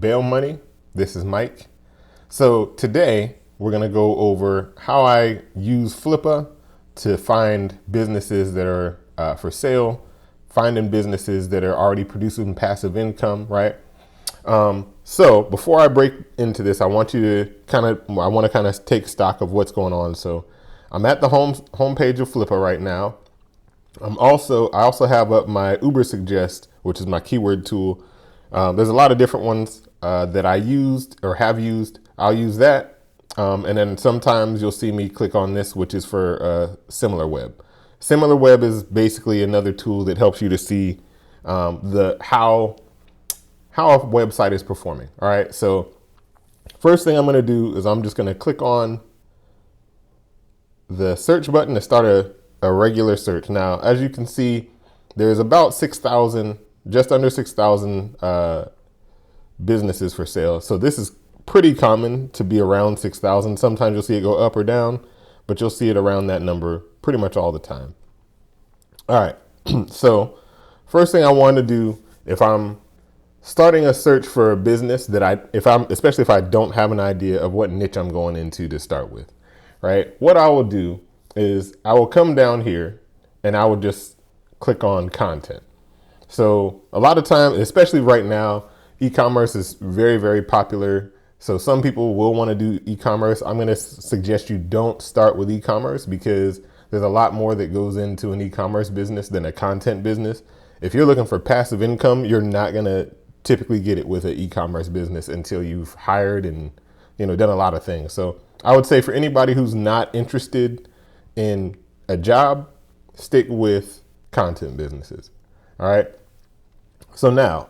BAYL Money. This is Mike. So today we're going to go over how I use Flippa to find businesses that are for sale, finding businesses that are already producing passive income, right? So before I break into this, I want to kind of take stock of what's going on. So I'm at the homepage of Flippa right now. I also have up my Uber Suggest, which is my keyword tool. There's a lot of different ones that I used or have used. I'll use that. And then sometimes you'll see me click on this, which is for SimilarWeb. SimilarWeb is basically another tool that helps you to see how a website is performing. All right. So first thing I'm going to do is I'm just going to click on the search button to start a regular search. Now, as you can see, there's about 6,000, just under 6,000 businesses for sale. So this is pretty common to be around 6,000. Sometimes you'll see it go up or down, but you'll see it around that number pretty much all the time. All right. So first thing I want to do, if I'm starting a search for a business especially if I don't have an idea of what niche I'm going into to start with, right? What I will do is I will come down here and I will just click on content. So a lot of time, especially right now, e-commerce is very, very popular. So some people will want to do e-commerce. I'm going to suggest you don't start with e-commerce because there's a lot more that goes into an e-commerce business than a content business. If you're looking for passive income, you're not going to typically get it with an e-commerce business until you've hired and, done a lot of things. So I would say for anybody who's not interested in a job, stick with content businesses. All right. So now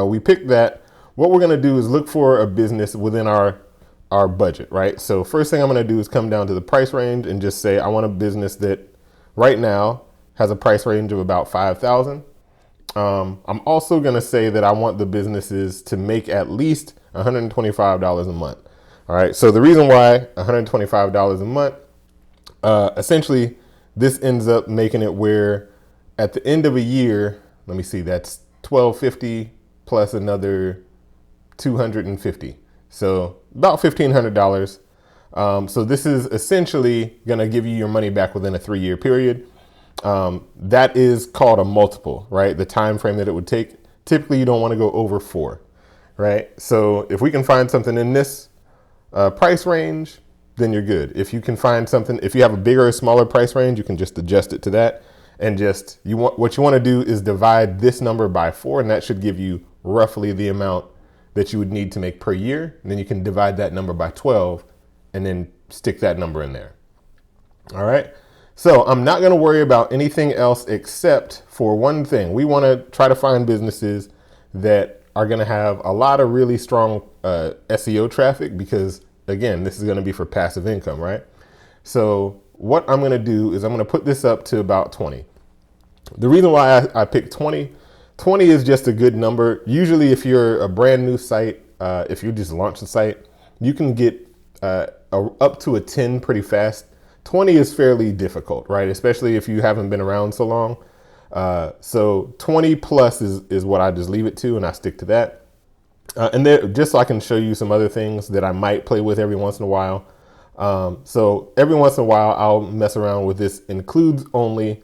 we picked that. What we're going to do is look for a business within our budget, right? So first thing I'm going to do is come down to the price range and just say, I want a business that right now has a price range of about 5,000. I'm also going to say that I want the businesses to make at least $125 a month. All right. So the reason why $125 a month, essentially this ends up making it where at the end of a year, let me see, that's $1,250 plus another $250. So about $1,500. So this is essentially going to give you your money back within a 3-year period. That is called a multiple, right? The time frame that it would take. Typically, you don't want to go over 4, right? So if we can find something in this price range, then you're good. If you can find something, if you have a bigger or smaller price range, you can just adjust it to that. And what you want to do is divide this number by 4, and that should give you roughly the amount that you would need to make per year. And then you can divide that number by 12 and then stick that number in there. All right. So I'm not going to worry about anything else except for one thing. We want to try to find businesses that are going to have a lot of really strong SEO traffic because, again, this is going to be for passive income, right? So what I'm going to do is I'm going to put this up to about 20. The reason why I picked 20 is just a good number. Usually if you're a brand new site, if you just launch the site, you can get up to a 10 pretty fast. 20 is fairly difficult, right? Especially if you haven't been around so long. So 20 plus is what I just leave it to, and I stick to that. And then just so I can show you some other things that I might play with every once in a while. So every once in a while, I'll mess around with this includes only,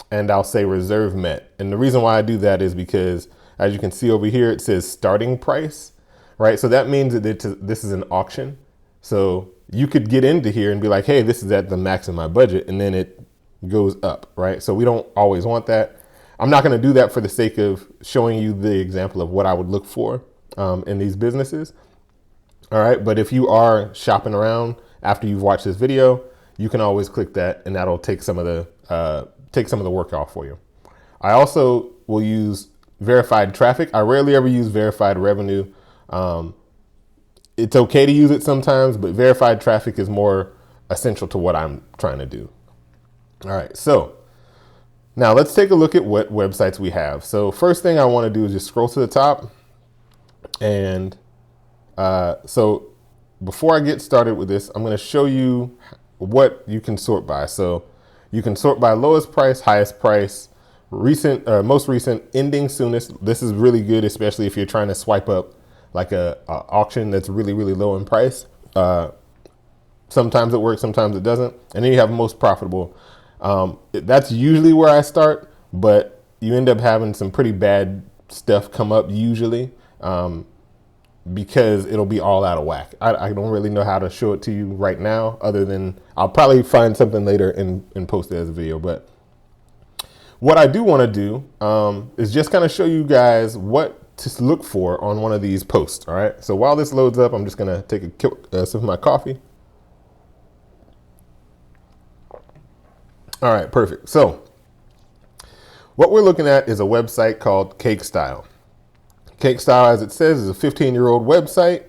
and I'll say reserve met. And the reason why I do that is because, as you can see over here, it says starting price, right? So that means that this is an auction. So you could get into here and be like, hey, this is at the max of my budget. And then it goes up, right? So we don't always want that. I'm not going to do that for the sake of showing you the example of what I would look for in these businesses. All right. But if you are shopping around after you've watched this video, you can always click that and that'll take some of the work off for you. I also will use verified traffic. I rarely ever use verified revenue. It's okay to use it sometimes, but verified traffic is more essential to what I'm trying to do. All right, so now let's take a look at what websites we have. So first thing I want to do is just scroll to the top. And so before I get started with this, I'm going to show you what you can sort by. So you can sort by lowest price, highest price, most recent, ending soonest. This is really good, especially if you're trying to swipe up like a auction that's really, really low in price. Sometimes it works, sometimes it doesn't. And then you have most profitable. That's usually where I start, but you end up having some pretty bad stuff come up usually, because it'll be all out of whack. I don't really know how to show it to you right now, other than I'll probably find something later and post it as a video. But what I do want to do is just kind of show you guys what to look for on one of these posts. All right. So while this loads up, I'm just going to take a sip of my coffee. All right, perfect. So what we're looking at is a website called Cake Style. Cake Style, as it says, is a 15-year-old website.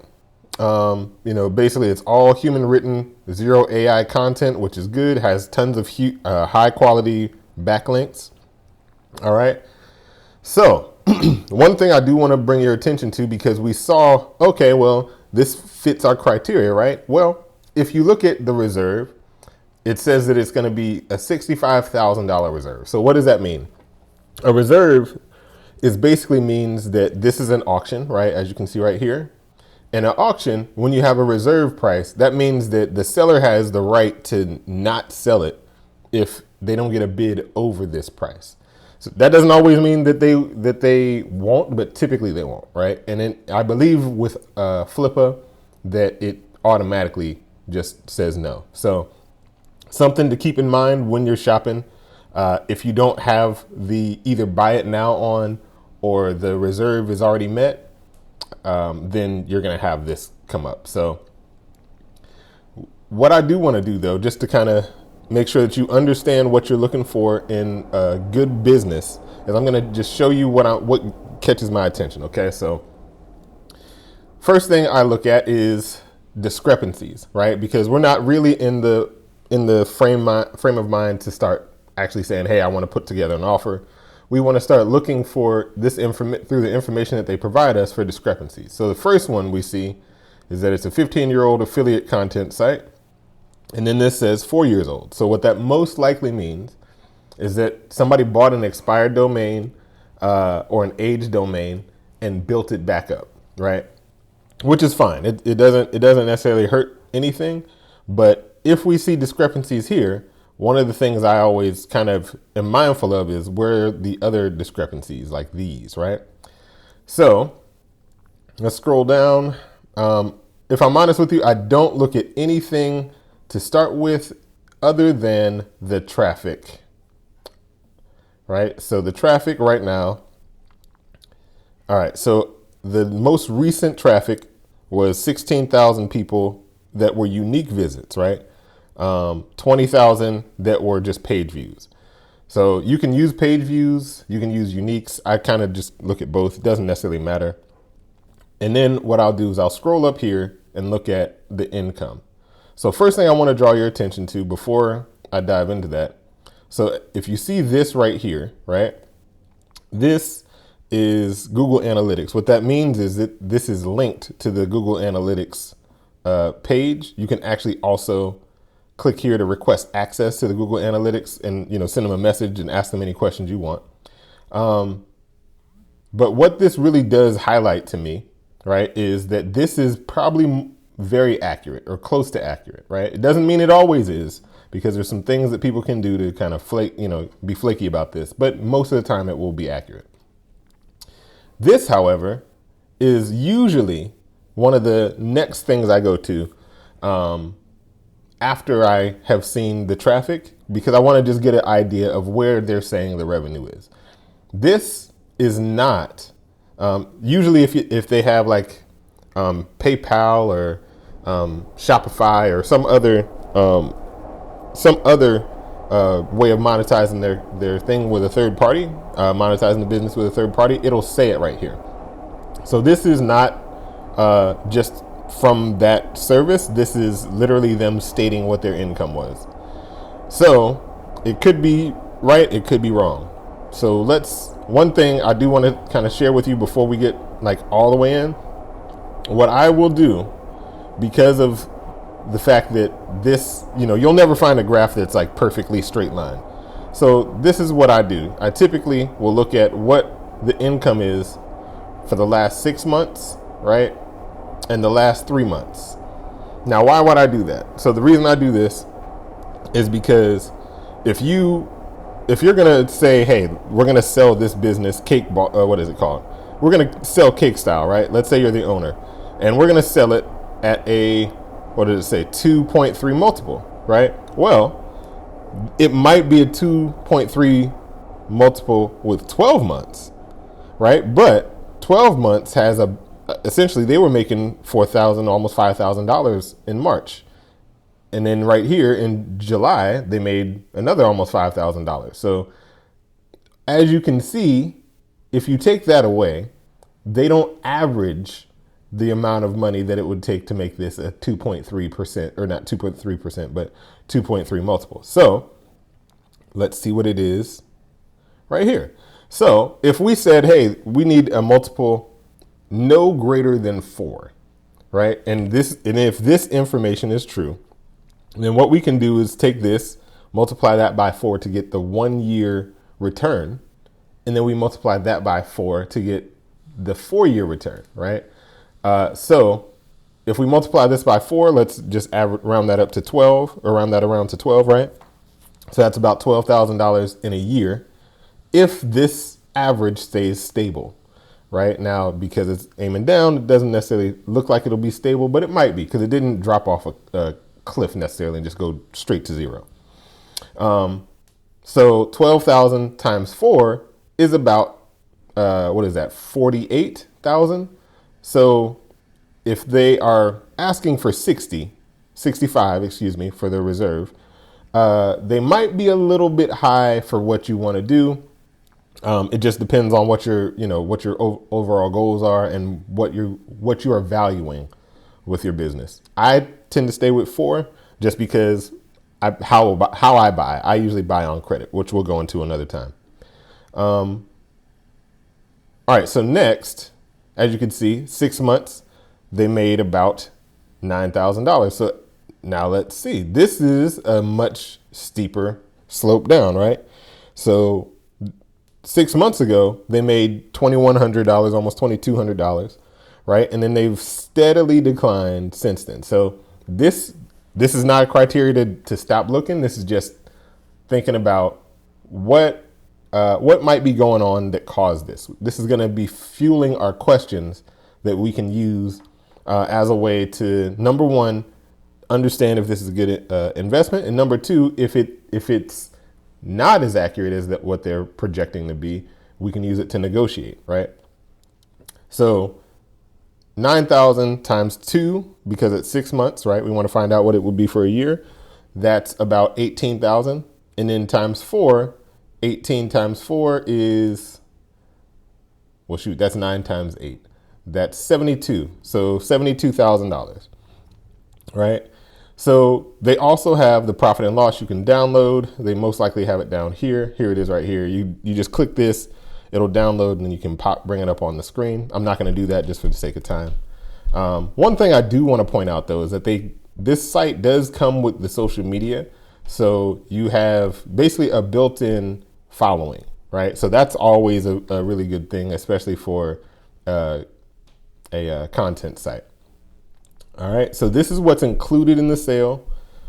Basically it's all human written, zero AI content, which is good. Has tons of high quality backlinks. All right. So one thing I do want to bring your attention to, because we saw, okay, well, this fits our criteria, right? Well, if you look at the reserve, it says that it's going to be a $65,000 reserve. So what does that mean? A reserve is basically means that this is an auction, right? As you can see right here. In an auction, when you have a reserve price, that means that the seller has the right to not sell it if they don't get a bid over this price. So that doesn't always mean that they won't, but typically they won't, right? And then I believe with flippa that it automatically just says no. So something to keep in mind when you're shopping. If you don't have the either buy it now on or the reserve is already met, then you're going to have this come up. So what I do want to do, though, just to kind of make sure that you understand what you're looking for in a good business, is I'm going to just show you what catches my attention. OK, so first thing I look at is discrepancies, right? Because we're not really in the frame of mind to start actually saying, hey, I want to put together an offer. We want to start looking for this through the information that they provide us for discrepancies. So the first one we see is that it's a 15-year-old affiliate content site. And then this says 4 years old. So what that most likely means is that somebody bought an expired domain or an aged domain and built it back up, right? Which is fine. It doesn't necessarily hurt anything. But if we see discrepancies here, one of the things I always kind of am mindful of is where are the other discrepancies like these, right? So let's scroll down. If I'm honest with you, I don't look at anything to start with other than the traffic, right? So the traffic right now. All right. So the most recent traffic was 16,000 people that were unique visits, right? 20,000 that were just page views. So you can use page views, you can use uniques. I kind of just look at both. It doesn't necessarily matter. And then what I'll do is I'll scroll up here and look at the income. So first thing I want to draw your attention to before I dive into that. So if you see this right here, right? This is Google Analytics. What that means is that this is linked to the Google Analytics page. You can actually also click here to request access to the Google Analytics and, send them a message and ask them any questions you want. But what this really does highlight to me, right, is that this is probably very accurate or close to accurate, right? It doesn't mean it always is, because there's some things that people can do to kind of be flaky about this, but most of the time it will be accurate. This, however, is usually one of the next things I go to after I have seen the traffic, because I want to just get an idea of where they're saying the revenue is. This is not usually if they have like PayPal or Shopify or some other way of monetizing their thing with a third party, monetizing the business with a third party, it'll say it right here. So this is not just from that service. This is literally them stating what their income was. So it could be right, it could be wrong. So one thing I do want to kind of share with you before we get like all the way in, what I will do, because of the fact that this, you'll never find a graph that's like perfectly straight line. So this is what I do. I typically will look at what the income is for the last 6 months right? And the last 3 months. Now, why would I do that? So the reason I do this is because if you're gonna say, hey, we're gonna sell this business what is it called? We're gonna sell cake style, right? Let's say you're the owner, and we're gonna sell it at a, what did it say, 2.3 multiple, right? Well, it might be a 2.3 multiple with 12 months, right? But 12 months has essentially they were making $4,000, almost $5,000 in March. And then right here in July, they made another almost $5,000. So as you can see, if you take that away, they don't average the amount of money that it would take to make this a 2.3%, or not 2.3%, but 2.3 multiple. So let's see what it is right here. So if we said, hey, we need a multiple no greater than 4, right? And if this information is true, then what we can do is take this, multiply that by 4 to get the 1 year return. And then we multiply that by 4 to get the 4 year return, right? So if we multiply this by 4, let's just round that up to 12, or round that around to 12, right? So that's about $12,000 in a year if this average stays stable. Right now, because it's aiming down, it doesn't necessarily look like it'll be stable, but it might be, because it didn't drop off a cliff necessarily and just go straight to 0. So 12,000 times 4 is about, what is that, 48,000. So if they are asking for 65, for their reserve, they might be a little bit high for what you want to do. It just depends on what your overall goals are and what you are valuing with your business. I tend to stay with 4 just because how I buy. I usually buy on credit, which we'll go into another time. All right. So next, as you can see, 6 months, they made about $9,000. So now let's see. This is a much steeper slope down, right? So 6 months ago, they made $2,100, almost $2,200, right? And then they've steadily declined since then. So this is not a criteria to stop looking. This is just thinking about what might be going on that caused this. This is going to be fueling our questions that we can use as a way to, number one, understand if this is a good investment, and number two, if it's not as accurate as what they're projecting to be, we can use it to negotiate, right? So 9,000 times 2, because it's 6 months, right? We want to find out what it would be for a year. That's about 18,000. And then times 4, 18 times 4 is, well, shoot, that's 9 times 8. That's 72. So $72,000, right? So they also have the profit and loss you can download. They most likely have it down here. Here it is right here. You just click this, it'll download, and then you can bring it up on the screen. I'm not going to do that just for the sake of time. One thing I do want to point out, though, is that this site does come with the social media. So you have basically a built-in following, right? So that's always a really good thing, especially for a content site. All right, so this is what's included in the sale,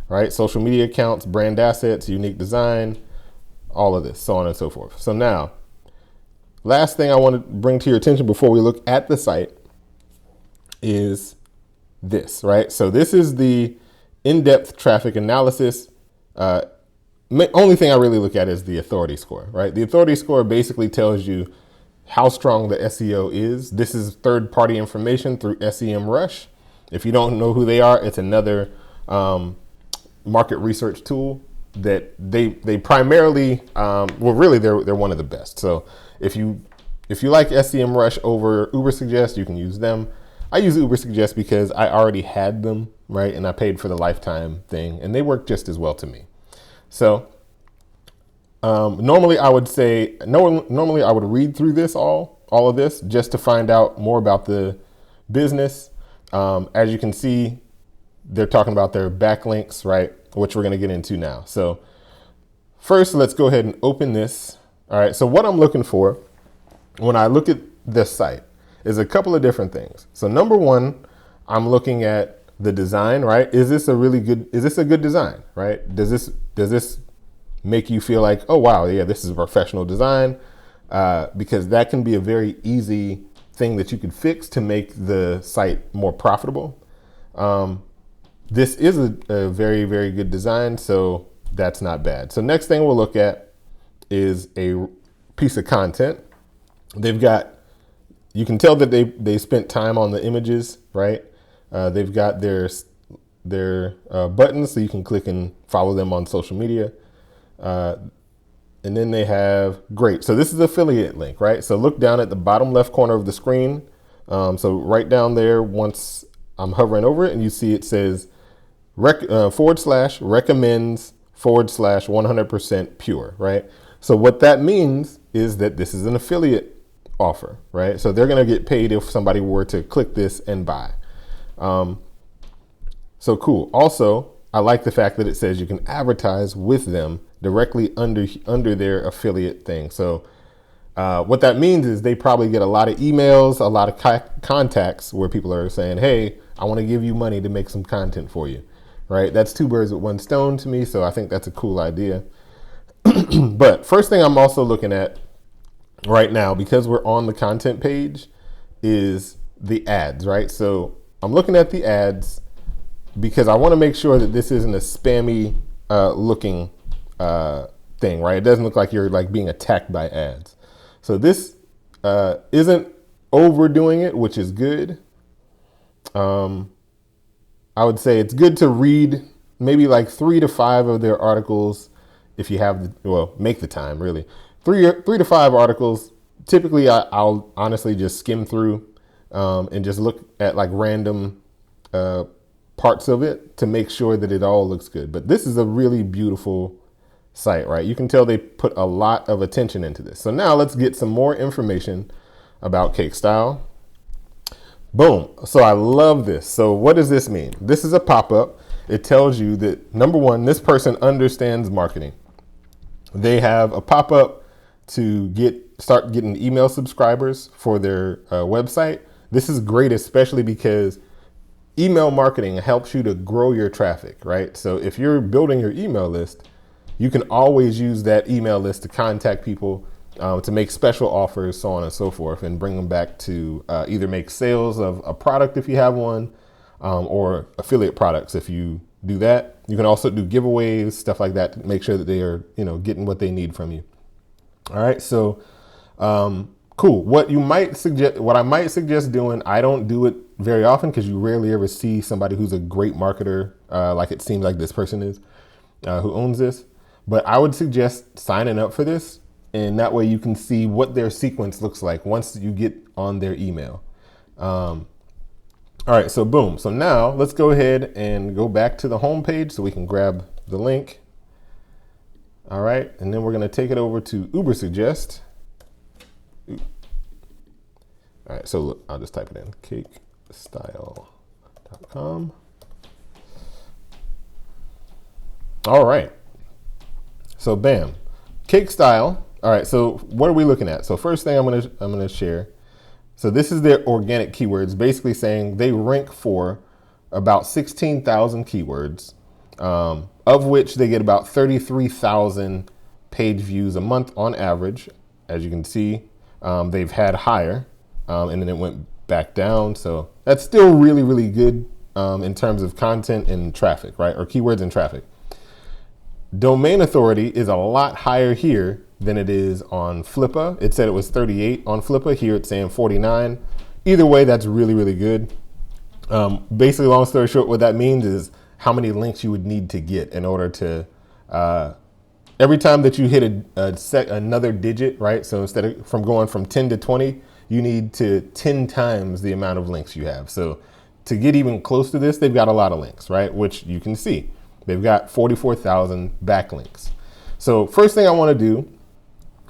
right? Social media accounts, brand assets, unique design, all of this, so on and so forth. So now, last thing I want to bring to your attention before we look at the site is this, right? So this is the in-depth traffic analysis. Only thing I really look at is the authority score, right? The authority score basically tells you how strong the SEO is. This is third-party information through SEMrush. If you don't know who they are, it's another market research tool that they primarily, really they're one of the best. So if you like SEMrush over Ubersuggest, you can use them. I use Ubersuggest because I already had them, right? And I paid for the lifetime thing, and they work just as well to me. So normally I would read through this all of this just to find out more about the business. As you can see, they're talking about their backlinks, right? Which we're going to get into now. So first, let's go ahead and open this. All right. So what I'm looking for when I look at this site is a couple of different things. So number one, I'm looking at the design, right? Is this a good design, right? Does this make you feel like, oh wow, yeah, this is a professional design? Because that can be a very easy thing that you could fix to make the site more profitable. This is a very, very good design, so that's not bad. So next thing we'll look at is a piece of content. You can tell that they spent time on the images, right? They've got their buttons, so you can click and follow them on social media. And then they have, great. So this is affiliate link, right? So look down at the bottom left corner of the screen. So right down there, once I'm hovering over it, and you see it says /recommends /100% pure, right? So what that means is that this is an affiliate offer, right? So they're going to get paid if somebody were to click this and buy. So cool. Also, I like the fact that it says you can advertise with them directly under their affiliate thing. So what that means is they probably get a lot of emails, a lot of contacts where people are saying, hey, I want to give you money to make some content for you, right? That's two birds with one stone to me. So I think that's a cool idea. But first thing I'm also looking at right now, because we're on the content page, is the ads, right? So I'm looking at the ads because I want to make sure that this isn't a spammy looking thing, right? It doesn't look like you're like being attacked by ads. So this isn't overdoing it, which is good. I would say it's good to read maybe like 3 to 5 of their articles if you have, make the time really. 3 to 5 articles. Typically, I'll honestly just skim through and just look at like random parts of it to make sure that it all looks good. But this is a really beautiful site, right? You can tell they put a lot of attention into this. So now let's get some more information about Cake Style. Boom. So I love this. So what does this mean? This is a pop-up. It tells you that, number one, this person understands marketing. They have a pop-up to start getting email subscribers for their website. This is great, especially because email marketing helps you to grow your traffic, right? So if you're building your email list, you can always use that email list to contact people, to make special offers, so on and so forth, and bring them back to either make sales of a product if you have one, or affiliate products if you do that. You can also do giveaways, stuff like that, to make sure that they are, getting what they need from you. All right, so cool. What I might suggest doing, I don't do it very often because you rarely ever see somebody who's a great marketer, like it seems like this person is, who owns this. But I would suggest signing up for this, and that way you can see what their sequence looks like once you get on their email. All right, so boom. So now let's go ahead and go back to the home page so we can grab the link. All right, and then we're going to take it over to Ubersuggest. All right, so look, I'll just type it in, cakestyle.com. All right, so bam, Cake Style. All right, so what are we looking at? So first thing I'm gonna share. So this is their organic keywords, basically saying they rank for about 16,000 keywords, of which they get about 33,000 page views a month on average. As you can see, they've had higher, and then it went back down. So that's still really, really good in terms of content and traffic, right? Or keywords and traffic. Domain authority is a lot higher here than it is on Flippa. It said it was 38 on Flippa. Here it's saying 49. Either way, that's really, really good. Basically, long story short, what that means is how many links you would need to get in order to, every time that you hit another digit, right? So from going from 10 to 20, you need to 10 times the amount of links you have. So to get even close to this, they've got a lot of links, right? Which you can see. They've got 44,000 backlinks. So first thing I want to do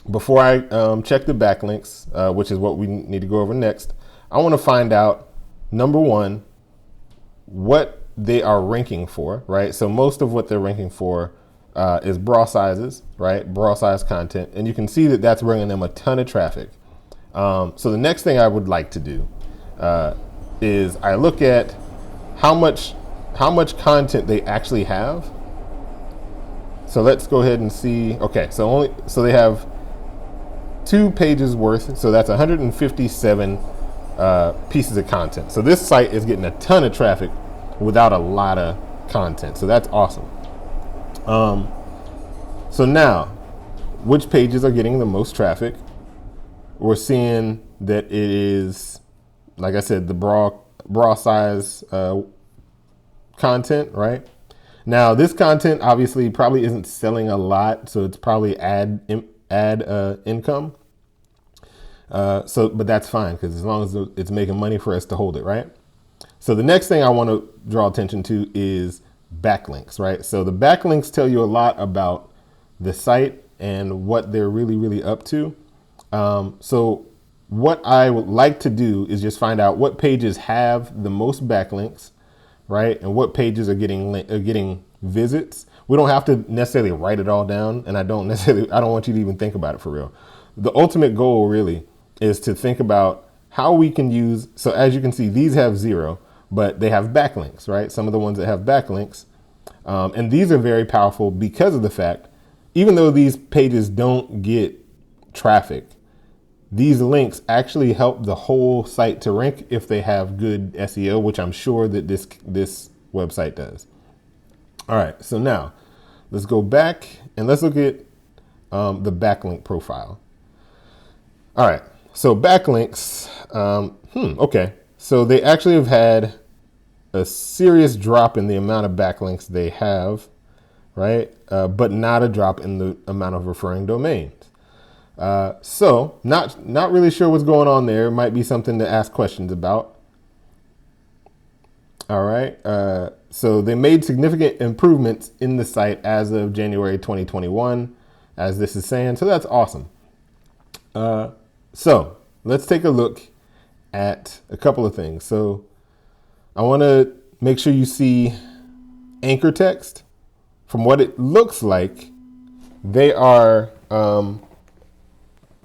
before I check the backlinks, which is what we need to go over next, I want to find out, number one, what they are ranking for, right? So most of what they're ranking for is bra sizes, right? Bra size content. And you can see that that's bringing them a ton of traffic. So the next thing I would like to do is I look at how much content they actually have. So let's go ahead and see. Okay, so they have 2 pages worth. So that's 157 pieces of content. So this site is getting a ton of traffic without a lot of content. So that's awesome. So now, which pages are getting the most traffic? We're seeing that it is, like I said, the bra size content, right? Now, this content obviously probably isn't selling a lot, so it's probably ad income. But that's fine, because as long as it's making money for us to hold it, right? So the next thing I want to draw attention to is backlinks, right? So the backlinks tell you a lot about the site and what they're really, really up to. So what I would like to do is just find out what pages have the most backlinks, right? And what pages are getting visits. We don't have to necessarily write it all down, and I don't want you to even think about it for real. The ultimate goal really is to think about how we can use, so as you can see, these have 0, but they have backlinks, right? Some of the ones that have backlinks. And these are very powerful because of the fact, even though these pages don't get traffic, these links actually help the whole site to rank if they have good SEO, which I'm sure that this website does. All right, so now let's go back and let's look at the backlink profile. All right, so backlinks, okay. So they actually have had a serious drop in the amount of backlinks they have, right? But not a drop in the amount of referring domains. So not really sure what's going on there. It might be something to ask questions about. All right. So they made significant improvements in the site as of January 2021, as this is saying. So that's awesome. So let's take a look at a couple of things. So I want to make sure you see anchor text. From what it looks like, they are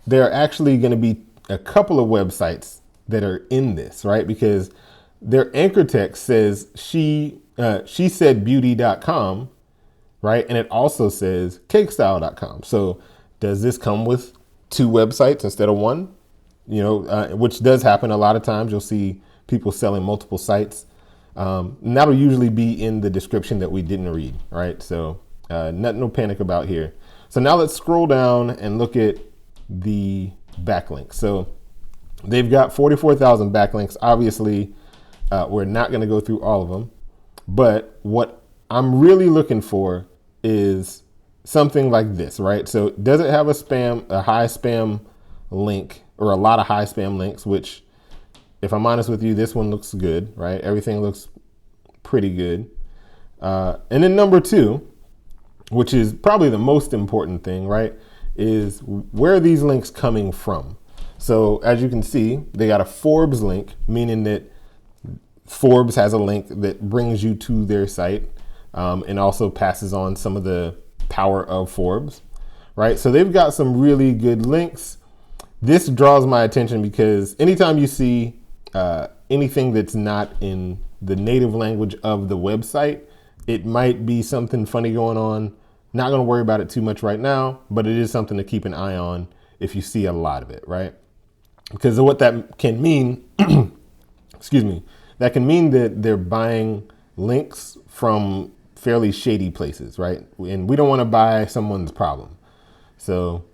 actually going to be a couple of websites that are in this, right? Because their anchor text says she said beauty.com, right? And it also says cakestyle.com. So does this come with 2 websites instead of 1? You know, which does happen a lot of times. You'll see people selling multiple sites. And that'll usually be in the description that we didn't read, right? So no panic about here. So now let's scroll down and look at the backlinks. So they've got 44,000 backlinks. Obviously, we're not going to go through all of them, but what I'm really looking for is something like this, right? So does it have a high spam link or a lot of high spam links, which if I'm honest with you, this one looks good, right? Everything looks pretty good. And then number 2, which is probably the most important thing, right, is where are these links coming from? So as you can see, they got a Forbes link, meaning that Forbes has a link that brings you to their site and also passes on some of the power of Forbes, right? So they've got some really good links. This draws my attention because anytime you see anything that's not in the native language of the website, it might be something funny going on. Not going to worry about it too much right now, but it is something to keep an eye on if you see a lot of it, right? Because of what that can mean, excuse me, that can mean that they're buying links from fairly shady places, right? And we don't want to buy someone's problem. So,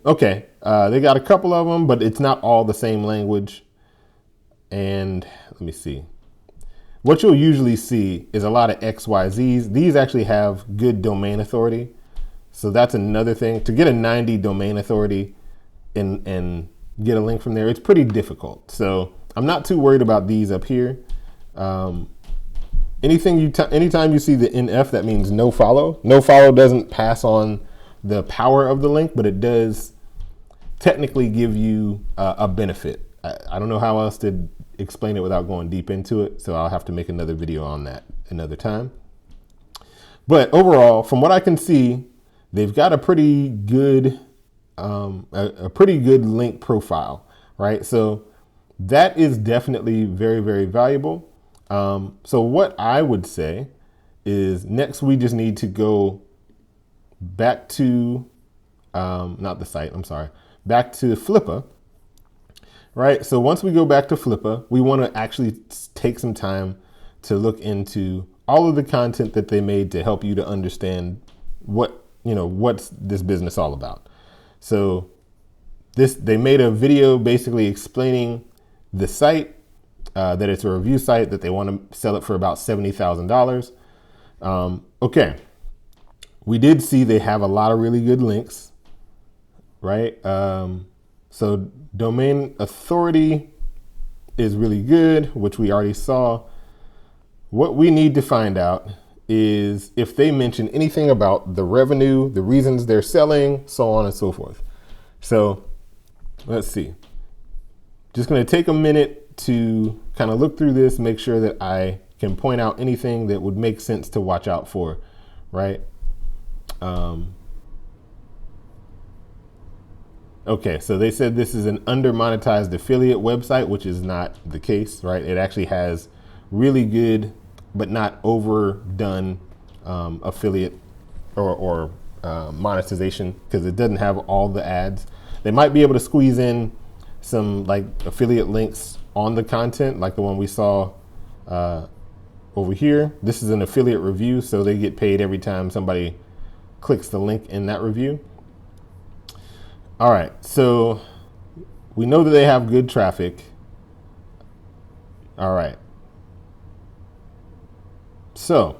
okay, they got a couple of them, but it's not all the same language. And let me see. What you'll usually see is a lot of XYZs. These actually have good domain authority. So that's another thing. To get a 90 domain authority and get a link from there, it's pretty difficult. So I'm not too worried about these up here. Anytime you see the NF, that means no follow. No follow doesn't pass on the power of the link, but it does technically give you a benefit. I don't know how else to explain it without going deep into it, so I'll have to make another video on that another time. But overall, from what I can see, they've got a pretty good link profile. right? So that is definitely very, very valuable. So what I would say is next we just need to go back to, not the site, I'm sorry, back to Flippa, right? So once we go back to Flippa, we want to actually take some time to look into all of the content that they made to help you to understand what's this business all about. So they made a video basically explaining the site, that it's a review site, that they want to sell it for about $70,000. Okay. We did see they have a lot of really good links, right? So domain authority is really good, which we already saw. What we need to find out is if they mention anything about the revenue, the reasons they're selling, so on and so forth. So let's see. Just going to take a minute to kind of look through this, make sure that I can point out anything that would make sense to watch out for, right? Okay, so they said this is an under-monetized affiliate website, which is not the case, right? It actually has really good, but not overdone affiliate or monetization, because it doesn't have all the ads. They might be able to squeeze in some like affiliate links on the content, like the one we saw over here. This is an affiliate review, so they get paid every time somebody clicks the link in that review. All right, so we know that they have good traffic. All right. So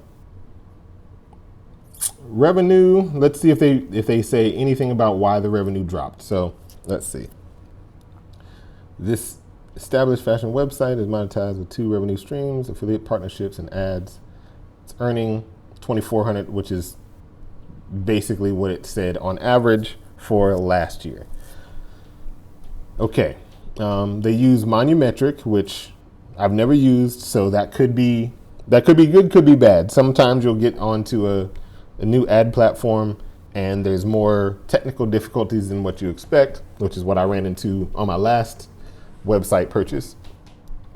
revenue, let's see if they say anything about why the revenue dropped. So let's see. This established fashion website is monetized with 2 revenue streams, affiliate partnerships and ads. It's earning $2,400, which is basically what it said on average for last year. Okay, they use Monumetric, which I've never used, so that could be good, could be bad. Sometimes you'll get onto a new ad platform and there's more technical difficulties than what you expect, which is what I ran into on my last website purchase.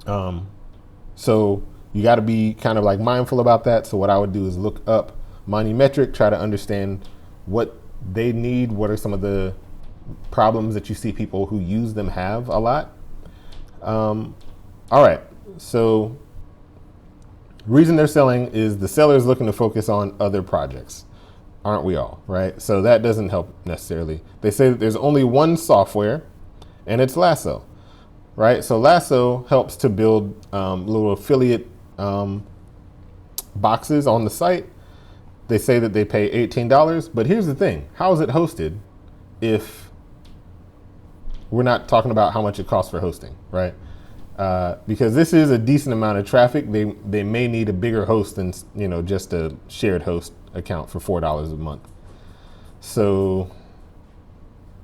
So you got to be kind of like mindful about that. So what I would do is look up Monumetric, try to understand what they need, what are some of the problems that you see people who use them have a lot. All right, so reason they're selling is the seller is looking to focus on other projects. Aren't we all, right? So that doesn't help necessarily. They say that there's only one software, and it's Lasso, right? So Lasso helps to build little affiliate boxes on the site. They say that they pay $18, but here's the thing. How is it hosted if we're not talking about how much it costs for hosting, right? Because this is a decent amount of traffic. They may need a bigger host than, just a shared host account for $4 a month. So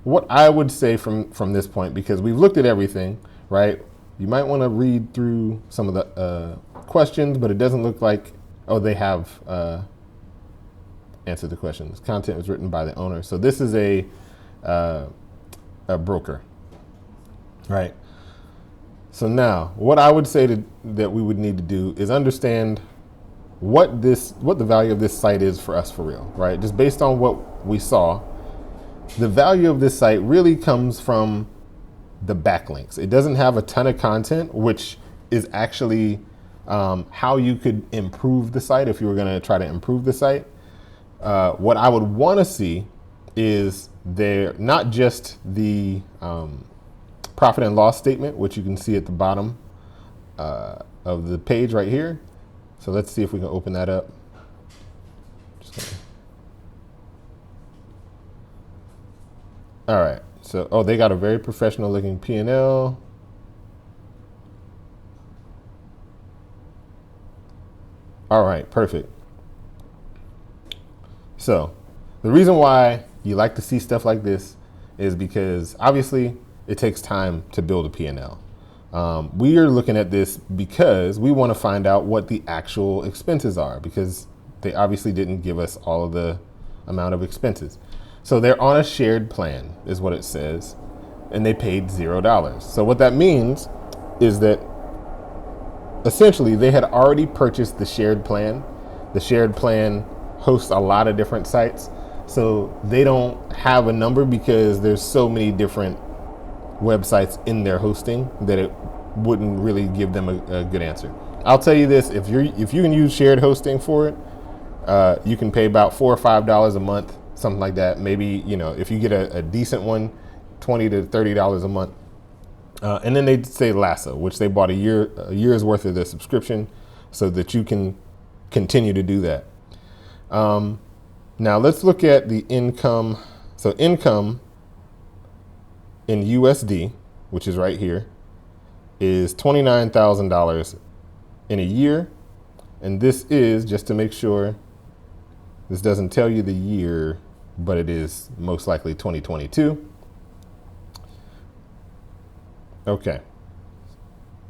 what I would say from this point, because we've looked at everything, right? You might want to read through some of the questions, but it doesn't look like, they have answered the questions. Content was written by the owner. So this is a broker, right? So now what I would say that we would need to do is understand what the value of this site is for us for real, right? Just based on what we saw, the value of this site really comes from the backlinks. It doesn't have a ton of content, which is actually how you could improve the site if you were going to try to improve the site. What I would want to see is not just the profit and loss statement, which you can see at the bottom of the page right here. So let's see if we can open that up. All right. So, they got a very professional looking P&L. All right, perfect. So the reason why you like to see stuff like this is because obviously it takes time to build a P&L. We are looking at this because we want to find out what the actual expenses are, because they obviously didn't give us all of the amount of expenses. So they're on a shared plan is what it says. and they paid $0. So what that means is that essentially they had already purchased the shared plan. The shared plan hosts a lot of different sites. So they don't have a number because there's so many different websites in their hosting that it wouldn't really give them a good answer. I'll tell you this, if you can use shared hosting for it, you can pay about $4 or $5 a month, something like that. Maybe, if you get a decent one, $20 to $30 a month. And then they say LASA, which they bought a year's worth of the subscription so that you can continue to do that. Now let's look at the income. So income in USD, which is right here, is $29,000 in a year. And this is, just to make sure, this doesn't tell you the year, but it is most likely 2022. Okay.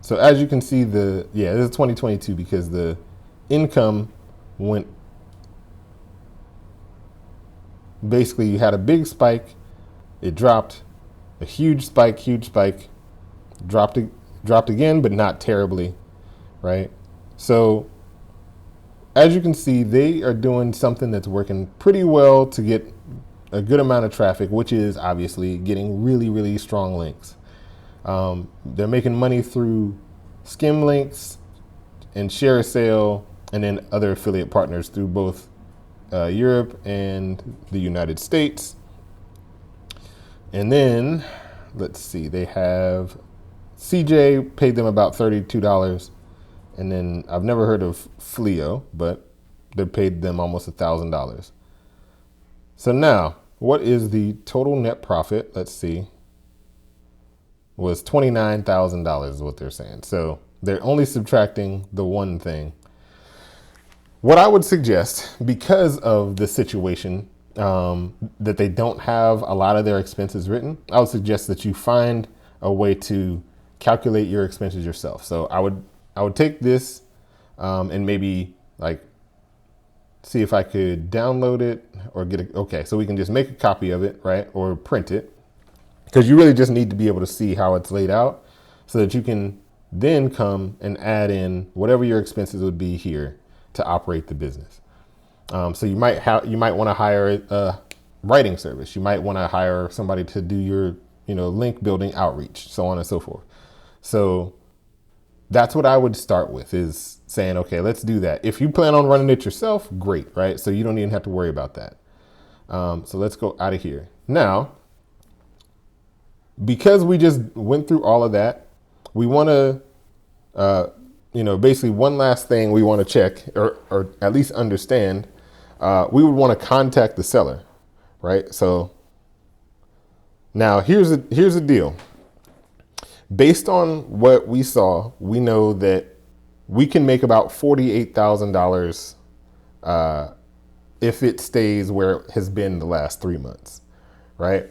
So as you can see, this is 2022 because the income went, basically you had a big spike, it dropped, a huge spike, dropped again, but not terribly, right? So as you can see, they are doing something that's working pretty well to get a good amount of traffic, which is obviously getting really, really strong links. They're making money through skim links and share sale, and then other affiliate partners through both Europe and the United States. And then, let's see, they have CJ paid them about $32. And then I've never heard of Flio, but they paid them almost $1,000. So now, what is the total net profit? Let's see. Was $29,000 is what they're saying. So they're only subtracting the one thing. What I would suggest, because of the situation, that they don't have a lot of their expenses written, I would suggest that you find a way to calculate your expenses yourself. So I would take this and maybe see if I could download it or get it. Okay, so we can just make a copy of it, right? Or print it, because you really just need to be able to see how it's laid out so that you can then come and add in whatever your expenses would be here to operate the business. So you might want to hire a writing service. You might want to hire somebody to do your, link building outreach, so on and so forth. So that's what I would start with, is saying, okay, let's do that. If you plan on running it yourself, great, right? So you don't even have to worry about that. So let's go out of here. Now, because we just went through all of that, we want to, basically one last thing we want to check or at least understand. We would want to contact the seller, right? So now here's the deal. Based on what we saw, we know that we can make about $48,000 if it stays where it has been the last 3 months, right?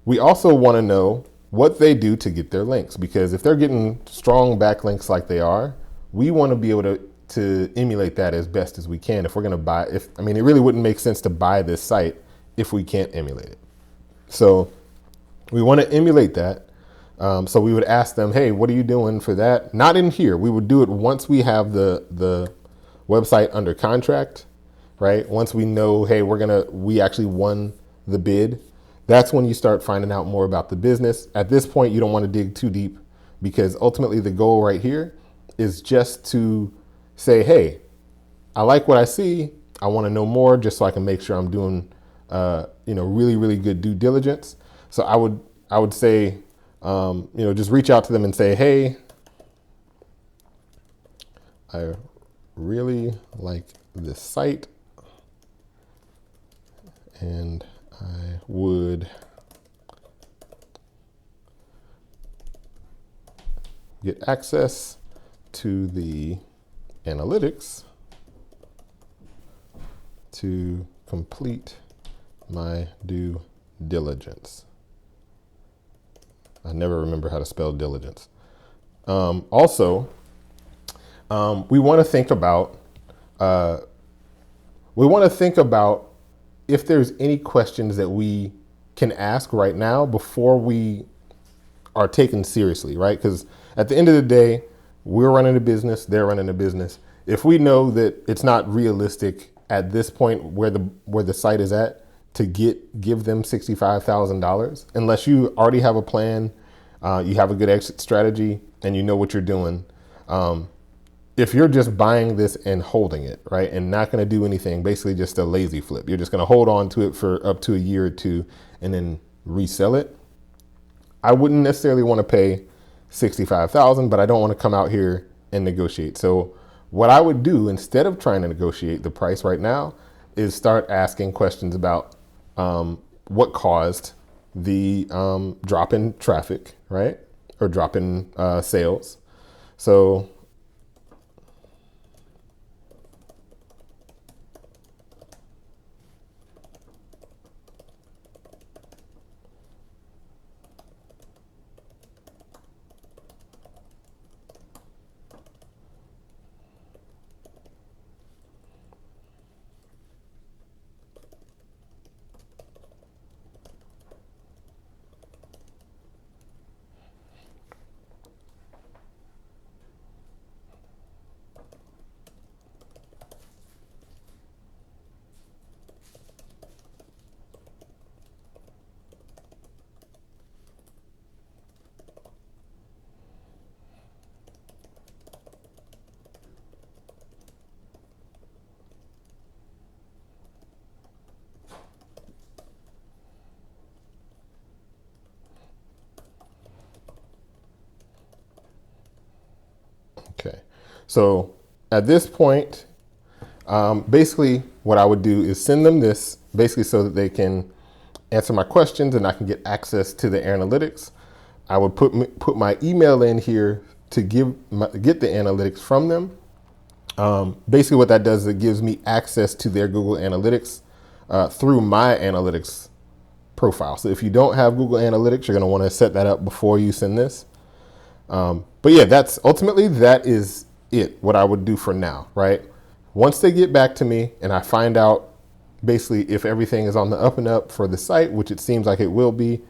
We also want to know what they do to get their links, because if they're getting strong backlinks like they are, we want to be able to emulate that as best as we can. If we're going to buy, it really wouldn't make sense to buy this site if we can't emulate it. So we want to emulate that. So we would ask them, hey, what are you doing for that? Not in here. We would do it once we have the website under contract, right? Once we know, hey, we actually won the bid. That's when you start finding out more about the business. At this point, you don't want to dig too deep, because ultimately the goal right here is just to say, hey, I like what I see. I want to know more, just so I can make sure I'm doing, really, really good due diligence. So I would say, just reach out to them and say, hey, I really like this site, and I would get access to the analytics to complete my due diligence. I never remember how to spell diligence. Also, we want to think about if there's any questions that we can ask right now before we are taken seriously, right? Because at the end of the day, we're running a business, they're running a business. If we know that it's not realistic at this point where the site is at to give them $65,000, unless you already have a plan, you have a good exit strategy, and you know what you're doing. If you're just buying this and holding it, right, and not going to do anything, basically just a lazy flip, you're just going to hold on to it for up to a year or two and then resell it. I wouldn't necessarily want to pay $65,000, but I don't want to come out here and negotiate. So what I would do instead of trying to negotiate the price right now is start asking questions about what caused the drop in traffic, right, or drop in sales. So okay, so at this point, basically what I would do is send them this basically so that they can answer my questions and I can get access to the analytics. I would put my email in here to get the analytics from them. Basically what that does is it gives me access to their Google Analytics through my analytics profile. So if you don't have Google Analytics, you're going to want to set that up before you send this. But yeah, that is it, what I would do for now, right? Once they get back to me and I find out basically if everything is on the up and up for the site, which it seems like it will be,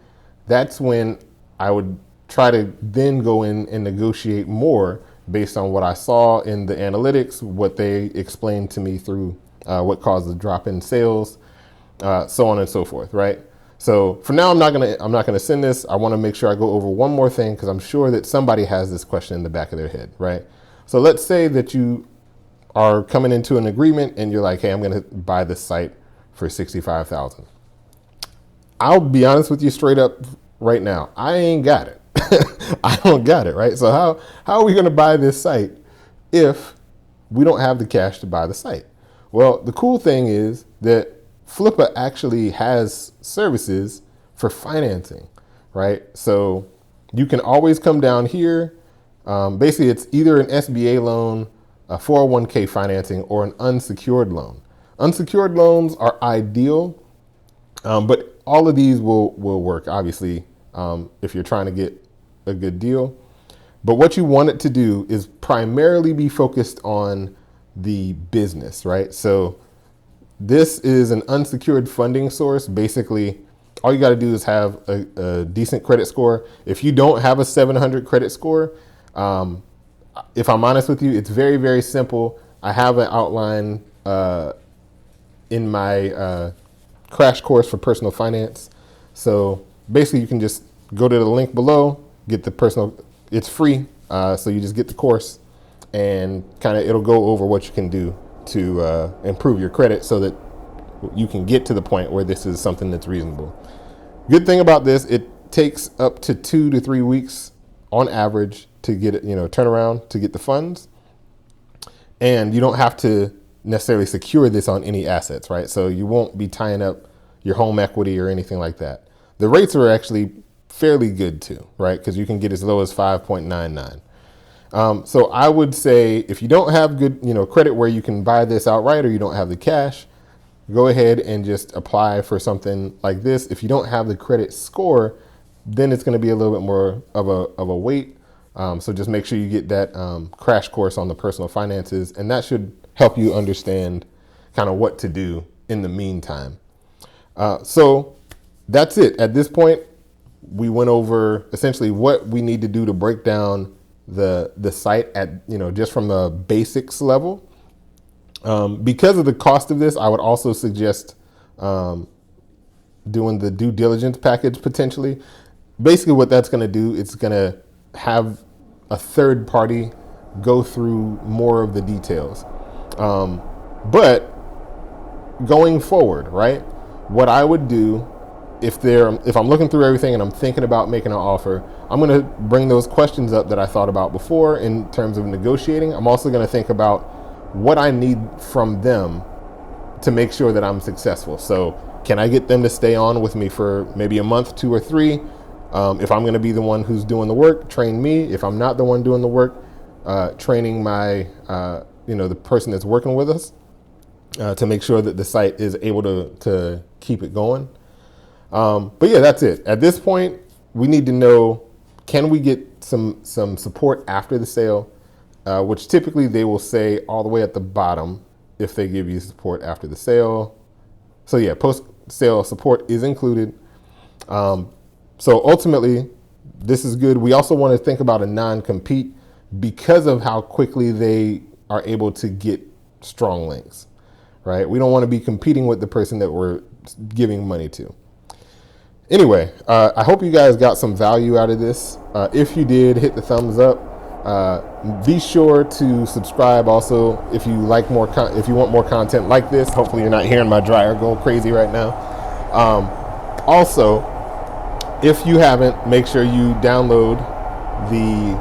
that's when I would try to then go in and negotiate more based on what I saw in the analytics, what they explained to me through what caused the drop in sales, so on and so forth, right? So for now, I'm not gonna send this. I want to make sure I go over one more thing because I'm sure that somebody has this question in the back of their head, right? So let's say that you are coming into an agreement and you're like, hey, I'm gonna buy this site for $65,000. I'll be honest with you straight up right now. I ain't got it. I don't got it, right? So how are we gonna buy this site if we don't have the cash to buy the site? Well, the cool thing is that Flippa actually has services for financing, right? So you can always come down here. Basically, it's either an SBA loan, a 401k financing, or an unsecured loan. Unsecured loans are ideal, but all of these will work, obviously, if you're trying to get a good deal. But what you want it to do is primarily be focused on the business, right? So this is an unsecured funding source. Basically, all you got to do is have a decent credit score. If you don't have a 700 credit score, if I'm honest with you, it's very, very simple. I have an outline in my crash course for personal finance. So basically, you can just go to the link below, get the it's free. So you just get the course and kind of it'll go over what you can do to improve your credit so that you can get to the point where this is something that's reasonable. Good thing about this, it takes up to 2 to 3 weeks on average to get it, turn around to get the funds. And you don't have to necessarily secure this on any assets, right? So you won't be tying up your home equity or anything like that. The rates are actually fairly good too, right? Because you can get as low as 5.99. So I would say if you don't have good, credit where you can buy this outright or you don't have the cash, go ahead and just apply for something like this. If you don't have the credit score, then it's going to be a little bit more of a wait. So just make sure you get that crash course on the personal finances, and that should help you understand kind of what to do in the meantime. So that's it. At this point, we went over essentially what we need to do to break down the site at, just from the basics level. Because of the cost of this, I would also suggest doing the due diligence package potentially. Basically what that's going to do, it's going to have a third party go through more of the details. But going forward, right, what I would do if I'm looking through everything and I'm thinking about making an offer, I'm going to bring those questions up that I thought about before in terms of negotiating. I'm also going to think about what I need from them to make sure that I'm successful. So can I get them to stay on with me for maybe a month, 2 or 3? If I'm going to be the one who's doing the work, train me. If I'm not the one doing the work, training my, the person that's working with us to make sure that the site is able to keep it going. But yeah, that's it. At this point, we need to know, can we get some support after the sale, which typically they will say all the way at the bottom if they give you support after the sale. So yeah, post-sale support is included. So ultimately, this is good. We also want to think about a non-compete because of how quickly they are able to get strong links, right? We don't want to be competing with the person that we're giving money to. Anyway, I hope you guys got some value out of this. If you did, hit the thumbs up. Be sure to subscribe also if you like if you want more content like this. Hopefully you're not hearing my dryer go crazy right now. Also, if you haven't, make sure you download the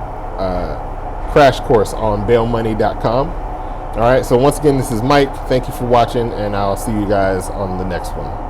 crash course on baylmoney.com. All right, so once again, this is Mike. Thank you for watching, and I'll see you guys on the next one.